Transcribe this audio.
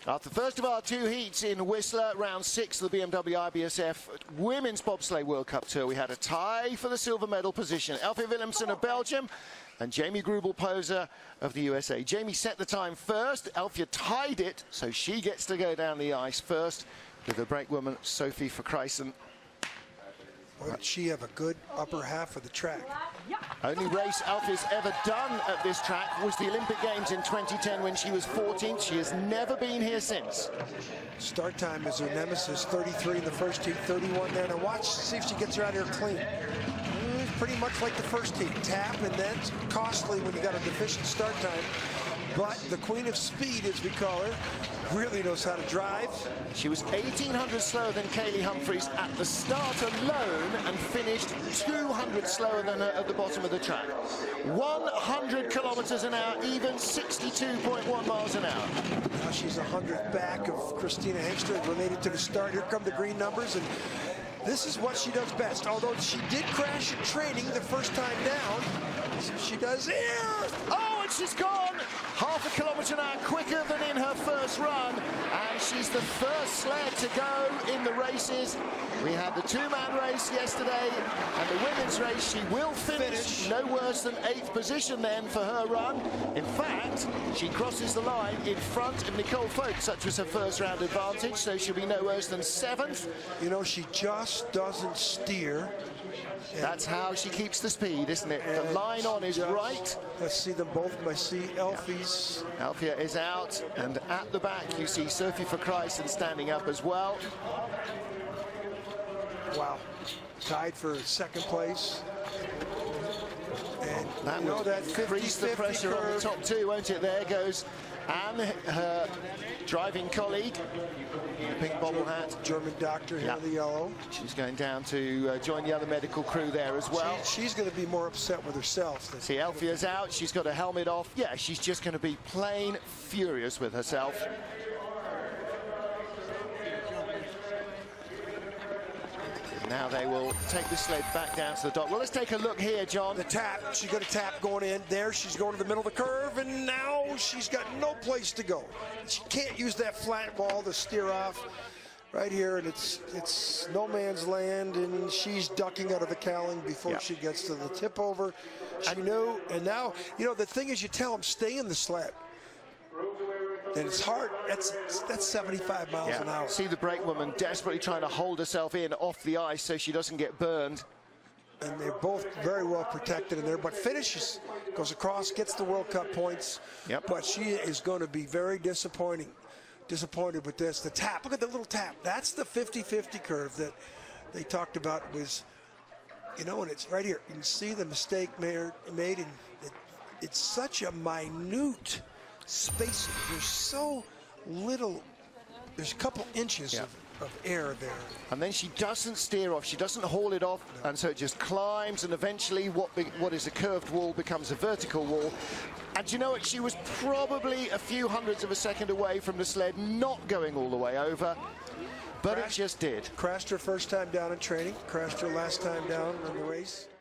After the first of our two heats in Whistler, round 6 of the BMW IBSF Women's Bobsleigh World Cup Tour, we had a tie for the silver medal position. Elfje Willemsen of Belgium and Jamie Grubel-Poser of the USA. Jamie set the time first. Elfje tied it, so she gets to go down the ice first with the brakewoman Sophie Vercruyssen. Boy, did she have a good upper half of the track. Only race Elfje's ever done at this track was the Olympic Games in 2010 when she was 14th. She has never been here since. Start time is her nemesis, 33 in the first heat, 31 there. Now watch, see if she gets her out of here clean. Pretty much like the first heat, tap, and then costly when you got a deficient start time. But the queen of speed, as we call her, really knows how to drive. She was 1,800 slower than Kaylee Humphries at the start alone and finished 200 slower than her at the bottom of the track. 100 kilometers an hour, even 62.1 miles an hour. Now she's 100th back of Christina Hengster, related to the start. Here come the green numbers, and this is what she does best. Although she did crash in training the first time down, so she does here. Oh, and she's gone half a kilometre an hour quicker than in her first run, and she's the first sled to go in the races. We had the two-man race yesterday, and the women's race, she will finish no worse than 8th position then for her run. In fact, she crosses the line in front of Nicole Folk. Such was her first round advantage, so she'll be no worse than 7th. You know, she just doesn't steer. That's how she keeps the speed, isn't it? The line on is right. Let's see them both. I see Elfje's. Elfje is out, and at the back you see Sophie Vercruyssen standing up as well. Wow, tied for second place. And that will increase the pressure on the top two, won't it? There goes Anne, her driving colleague, the pink bobble hat. German doctor here in the yellow. She's going down to join the other medical crew there as well. She's going to be more upset with herself. See, Elfje's out. She's got her helmet off. Yeah, she's just going to be plain furious with herself. Now they will take the sled back down to the dock. Well, let's take a look here, John. The tap, she's got a tap going in. There, she's going to the middle of the curve, and now she's got no place to go. She can't use that flat wall to steer off right here, and it's no man's land, and she's ducking out of the cowling before she gets to the tip over. She knew, and now, you know, the thing is you tell them, stay in the sled. And it's hard. That's 75 miles an hour. See the brakewoman desperately trying to hold herself in off the ice so she doesn't get burned. And they're both very well protected in there, but finishes, goes across, gets the World Cup points. But she is going to be very disappointed with this. The tap, look at the little tap. That's the 50-50 curve that they talked about was, you know, and it's right here. You can see the mistake made, and it's such a minute spacing. There's so little, there's a couple inches of air there. And then she doesn't steer off, she doesn't haul it off, and so it just climbs, and eventually what is a curved wall becomes a vertical wall. And you know what, she was probably a few hundredths of a second away from the sled not going all the way over, but it just did. Crashed her first time down in training, crashed her last time down in the race.